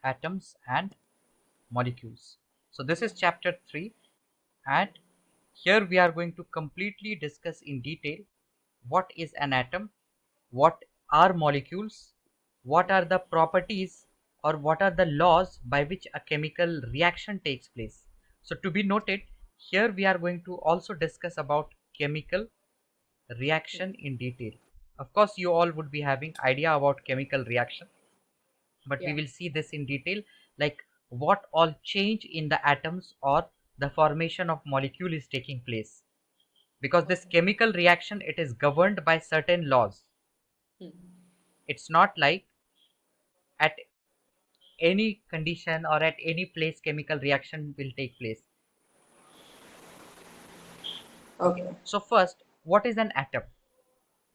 atoms and molecules. So this is chapter 3, and here we are going to completely discuss in detail what is an atom, what are molecules, what are the properties or what are the laws by which a chemical reaction takes place. So to be noted, here we are going to also discuss about chemical reaction in detail. Of course, you all would be having idea about chemical reaction, but we Yeah. will see this in detail, like what all change in the atoms or the formation of molecule is taking place, because this Okay. chemical reaction, it is governed by certain laws. Hmm. It's not like at any condition or at any place chemical reaction will take place. Okay, Okay. so first, what is an atom?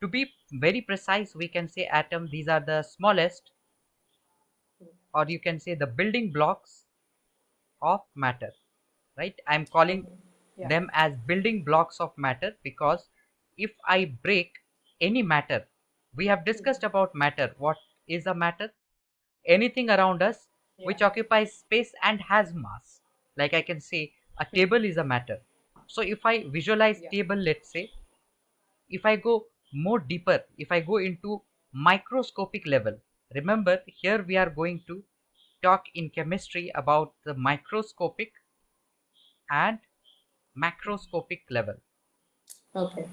To be very precise, we can say atom, these are the smallest, or you can say the building blocks of matter, right? I'm calling Okay. Yeah. them as building blocks of matter because if I break any matter, we have Hmm. discussed about matter. What is a matter? Anything around us Yeah. which occupies space and has mass. Like I can say a Hmm. table is a matter. So if I visualize Yeah. table, let's say, if I go more deeper, if I go into microscopic level, remember here we are going to talk in chemistry about the microscopic and macroscopic level. Okay.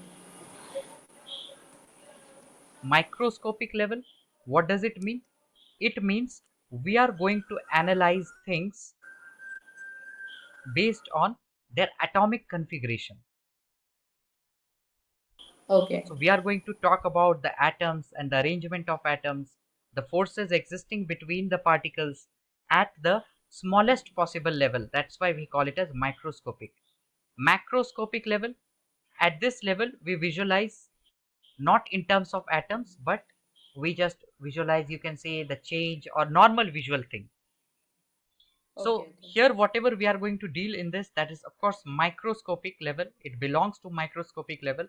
Microscopic level, what does it mean? It means we are going to analyze things based on their atomic configuration. Okay. So we are going to talk about the atoms and the arrangement of atoms, the forces existing between the particles at the smallest possible level. That's why we call it as microscopic. Macroscopic level, at this level we visualize not in terms of atoms, but we just visualize, you can say, the change or normal visual thing. Okay. So Okay. here whatever we are going to deal in this, that is of course microscopic level, it belongs to microscopic level.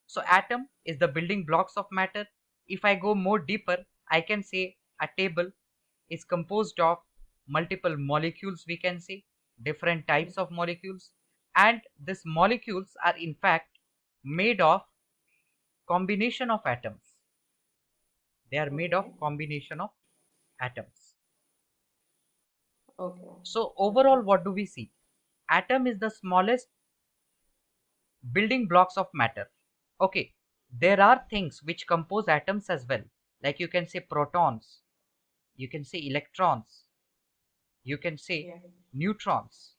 So atom is the building blocks of matter. If I go more deeper, I can say a table is composed of multiple molecules, we can say different Hmm. types of molecules, and these molecules are in fact made of combination of atoms. They are made of Okay. combination of atoms. Okay. So Got overall, it. what do we see? Atom is the smallest building blocks of matter. Okay, there are things which compose atoms as well, like you can say protons, you can say electrons, you can say Yeah. neutrons.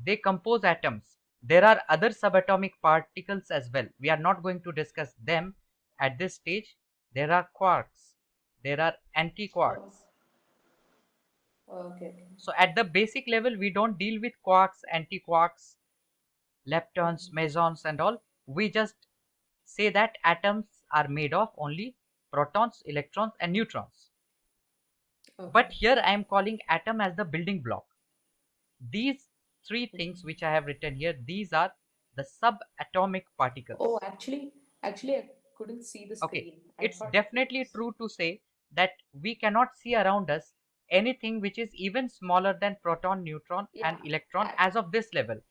They compose atoms. There are other subatomic particles as well. We are not going to discuss them at this stage. There are quarks, there are Oh. antiquarks. Okay. Okay. So at the basic level, we don't deal with quarks, antiquarks, leptons, Hmm. mesons, and all. We just say that atoms are made of only protons, electrons, and neutrons. Okay. But here I am calling atom as the building block. These three things Hmm. which I have written here, these are the subatomic Oh, particles. actually, I couldn't see the Okay, screen. I it's thought it definitely was. true to say that we cannot see around us anything which is even smaller than proton, neutron, and Yeah. electron ac- as of this level.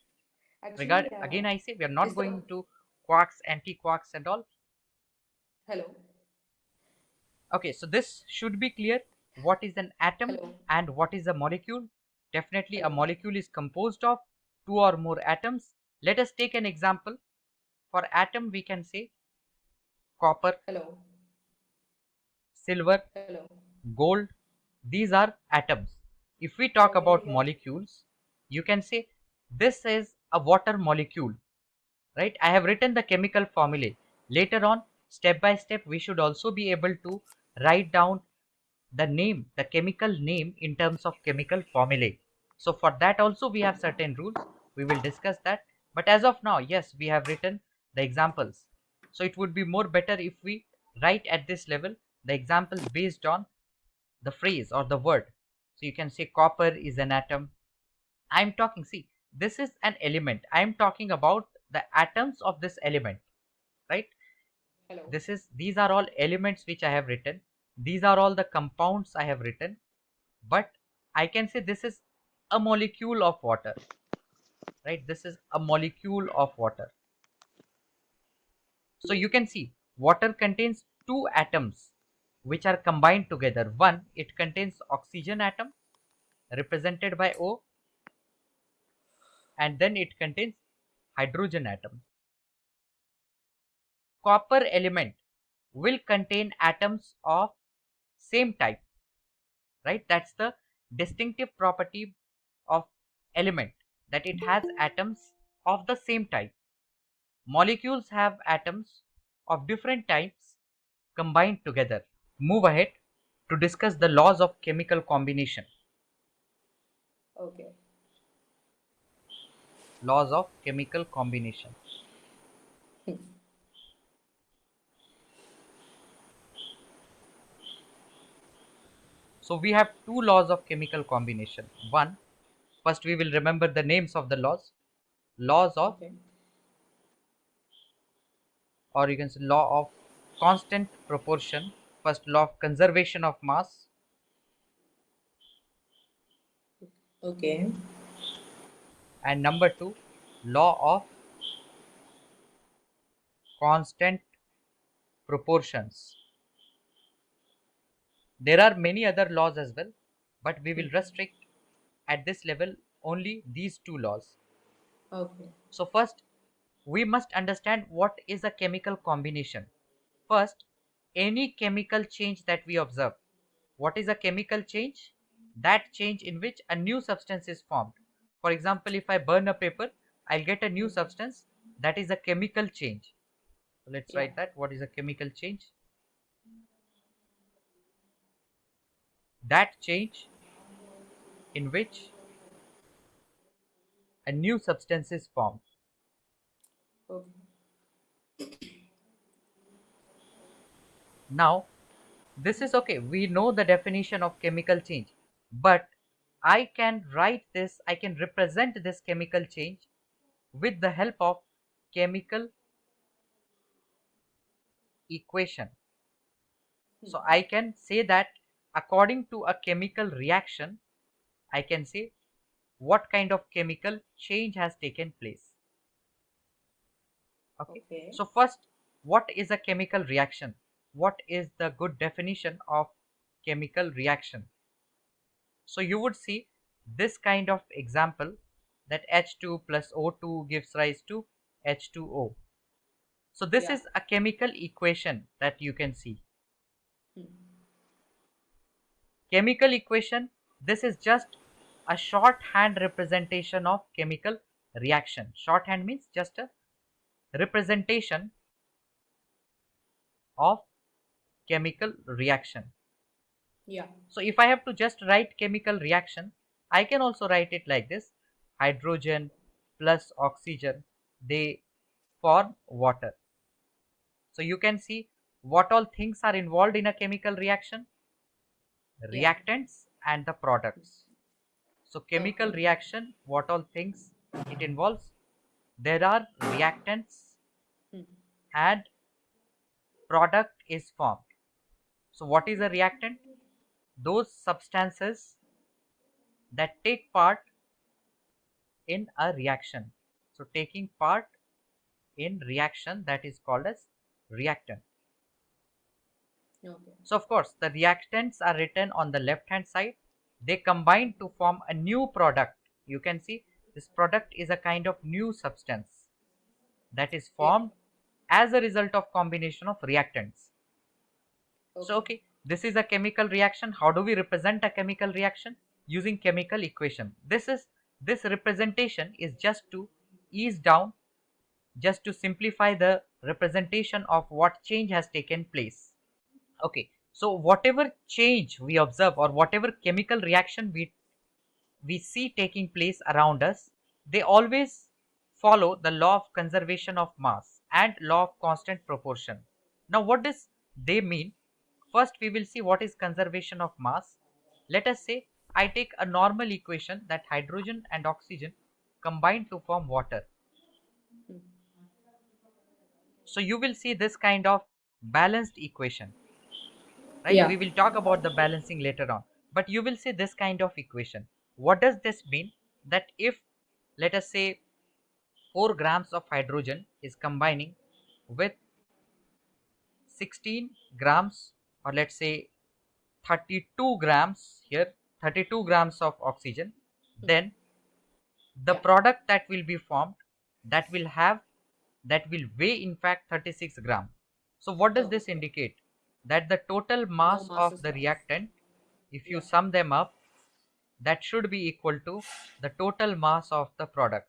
Actually, Regard again, I say we are not is the going to quarks, anti-quarks, and all. hello? Okay, so this should be clear. What is an atom Hello? and what is a molecule? Definitely, a Hello? molecule is composed of two or more atoms. Let us take an example. For atom, we can say copper, Hello? silver, Hello? gold. These are atoms. If we talk Hello? Can you about hear me? molecules, you can say this is a water molecule, right? I have written the chemical formulae. Later on, step by step, we should also be able to write down the name, the chemical name in terms of chemical formulae. So for that also we have certain rules. We will discuss that. But as of now, yes, we have written the examples. So it would be more better if we write at this level the examples based on the phrase or the word. So you can say copper is an atom. I'm talking, see, this is an element. I'm talking about the atoms of this element, right? Hello? These are all elements which I have written. These are all the compounds I have written. But I can say this is a molecule of water, right? This is a molecule of water. So you can see water contains two atoms which are combined together. One, it contains oxygen atom represented by O, and then it contains hydrogen atom. Copper element will contain atoms of same type, right? That's the distinctive property of element, that it has atoms of the same type. Molecules have atoms of different types combined together. Move ahead to discuss the laws of chemical combination. Okay. Laws of chemical combination. So we have two laws of chemical combination. One, first we will remember the names of the laws. Laws of, Okay. or you can say law of constant proportion. First, law of conservation of mass, Okay. and number two, law of constant proportions. There are many other laws as well, but we will restrict at this level only these two laws. Okay. So first, we must understand what is a chemical combination. First, any chemical change that we observe. What is a chemical change? That change in which a new substance is formed. For example, if I burn a paper, I'll get a new substance. That is a chemical change. So let's Yeah. write that. What is a chemical change? That change in which a new substance is formed. Okay. Now, this is okay. We know the definition of chemical change, but I can write this, I can represent this chemical change with the help of chemical equation. So I can say that according to a chemical reaction, I can say what kind of chemical change has taken place. Okay. Okay. So first, what is a chemical reaction? What is the good definition of chemical reaction? So you would see this kind of example, that H2 plus O2 gives rise to H2O. So this Yeah. is a chemical equation that you can see. Chemical equation, this is just a shorthand representation of chemical reaction. Shorthand means just a representation of chemical reaction. Yeah. So if I have to just write chemical reaction, I can also write it like this: hydrogen plus oxygen, they form water. So you can see what all things are involved in a chemical reaction: Yeah. reactants and the products. So chemical Okay. reaction, what all things it involves? There are reactants and product is formed. So what is a reactant? Those substances that take part in a reaction. So taking part in reaction, that is called as reactant. Okay. So of course the reactants are written on the left hand side. They combine to form a new product. You can see this product is a kind of new substance that is Yeah. formed as a result of combination of reactants. So Okay. okay, this is a chemical reaction. How do we represent a chemical reaction? Using chemical equation. This representation is just to ease down, just to simplify the representation of what change has taken place. Okay, so whatever change we observe or whatever chemical reaction we see taking place around us, they always follow the law of conservation of mass and law of constant proportion. Now what does they mean? First we will see what is conservation of mass. Let us say I take a normal equation that hydrogen and oxygen combine to form water. So you will see this kind of balanced equation, right? Yeah. We will talk about the balancing later on. But you will see this kind of equation. What does this mean? That if, let us say, 4 grams of hydrogen is combining with 16 grams, or let's say 32 grams here, 32 grams of oxygen, then the Yeah. product that will be formed, that will have, that will weigh in fact 36 gram. So what does this Okay. indicate? That the total No mass mass of is the lost. reactant, if you Yeah. sum them up, that should be equal to the total mass of the product,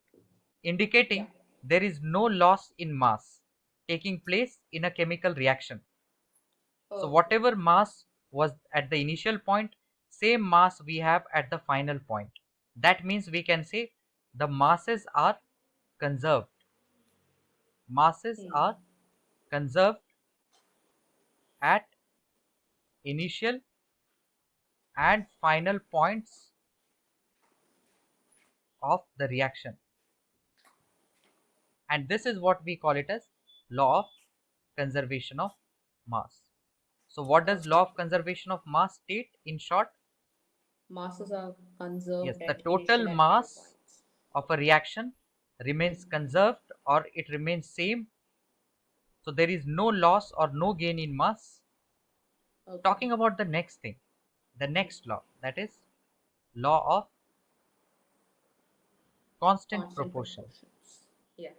Yeah. indicating there is no loss in mass taking place in a chemical reaction. So Okay. whatever mass was at the initial point, same mass we have at the final point. That means we can say the masses are conserved. Masses Hmm. are conserved at initial and final points of the reaction. And this is what we call it as law of conservation of mass. So what does law Okay. of conservation of mass state in short? Masses are Yes, conserved the at total initial and final mass points. of a reaction remains conserved or it remains same. So there is no loss or no gain in mass. Okay. Talking about the next thing, the next law, that is law of constant Constant proportion. proportions. Yeah.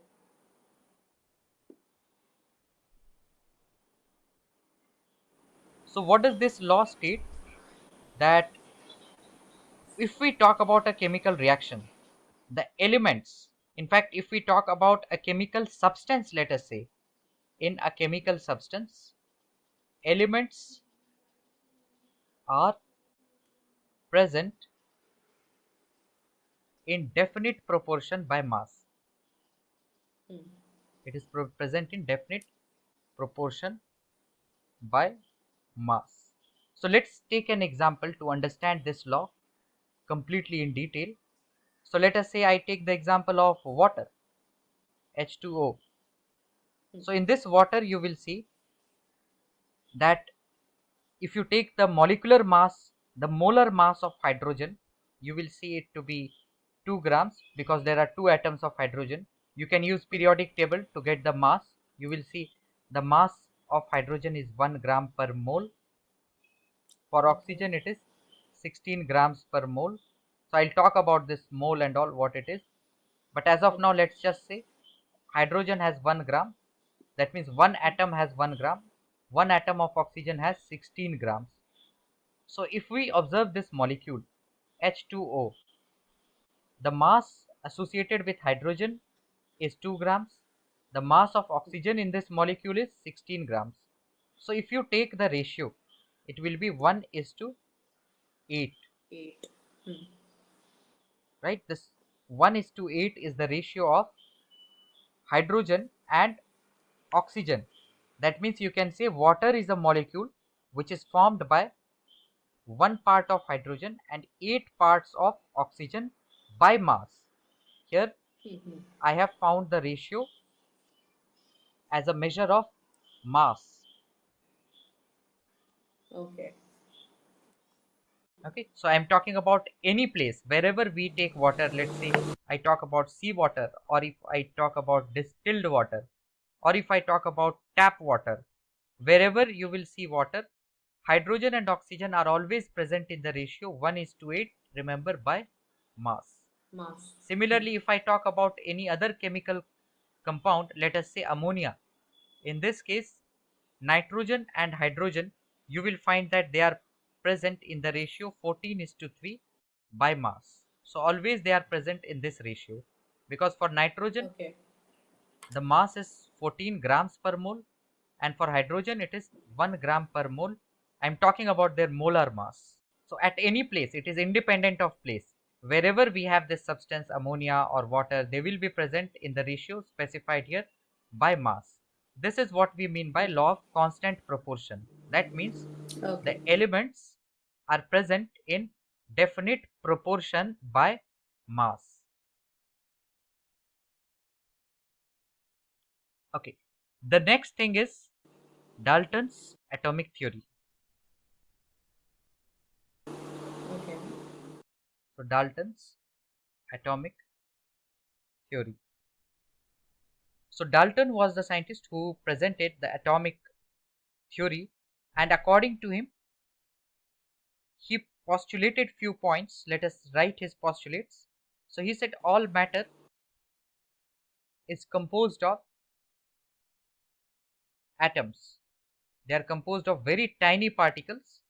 So what does this law state? That if we talk about a chemical reaction, the elements, in fact if we talk about a chemical substance, let us say in a chemical substance, elements are present in definite proportion by mass. Hmm. It is present in definite proportion by mass. So let's take an example to understand this law completely in detail. So let us say I take the example of water, H2O. Hmm. So in this water you will see that if you take the molecular mass, the molar mass of hydrogen, you will see it to be 2 grams because there are 2 atoms of hydrogen. You can use periodic table to get the mass. You will see the mass of hydrogen is 1 gram per mole. For Okay. oxygen it is 16 grams per mole. So I'll talk about this mole and all what it is. But as of now Okay. let's just say hydrogen has 1 gram. That means one atom has 1 gram. One atom of oxygen has 16 grams. So if we observe this molecule H2O, the mass associated with hydrogen is 2 grams. The mass of oxygen in this molecule is 16 grams. So if you take the ratio, it will be 1 is to 8, 8. Hmm. right? This 1 is to 8 is the ratio of hydrogen and oxygen. That means you can say water is a molecule which is formed by 1 part of hydrogen and 8 parts of oxygen by mass. Here Hmm. I have found the ratio as a measure of mass. Okay. Okay, so I am talking about any place wherever we take water. Let's say I talk about sea water, or if I talk about distilled water, or if I talk about tap water, wherever you will see water, hydrogen and oxygen are always present in the ratio 1 is to 8, remember, by mass. Mass. Hmm. Similarly, if I talk about any other chemical compound, let us say ammonia, in this case nitrogen and hydrogen, you will find that they are present in the ratio 14 is to 3 by mass. So always they are present in this ratio, because for nitrogen Okay. the mass is 14 grams per mole and for hydrogen it is 1 gram per mole. I am talking about their molar mass. So at any place, it is independent of place. Wherever we have this substance, ammonia or water, they will be present in the ratio specified here by mass. This is what we mean by law of constant proportion. That means the Okay. elements are present in definite proportion by mass. Okay. The next thing is Dalton's atomic theory. So Dalton's atomic theory. So Dalton was the scientist who presented the atomic theory, and according to him, he postulated few points. Let us write his postulates. So he said all matter is composed of atoms. They are composed of very tiny particles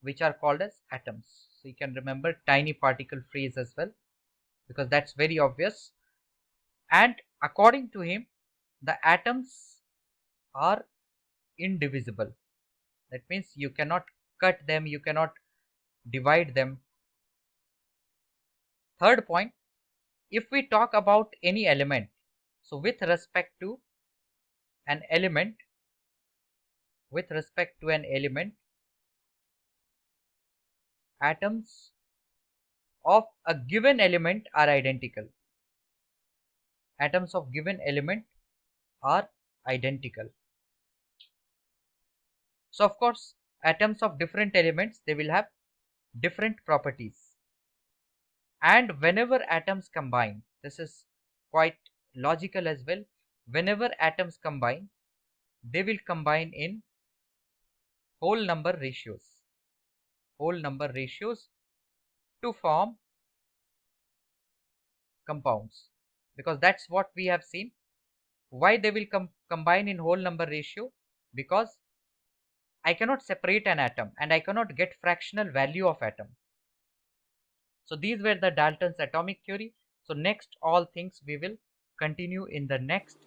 which are called as atoms. So you can remember tiny particle phrase as well, because that's very obvious. And according to him, the atoms are indivisible. That means you cannot cut them, you cannot divide them. Third point, if we talk about any element, so with respect to an element, atoms of a given element are identical. Atoms of given element are identical. So of course, atoms of different elements, they will have different properties. And whenever atoms combine, this is quite logical as well. Whenever atoms combine, they will combine in whole number ratios to form compounds, because that's what we have seen. Why they will combine in whole number ratio? Because I cannot separate an atom and I cannot get fractional value of atom. So these were the Dalton's atomic theory. So next all things we will continue in the next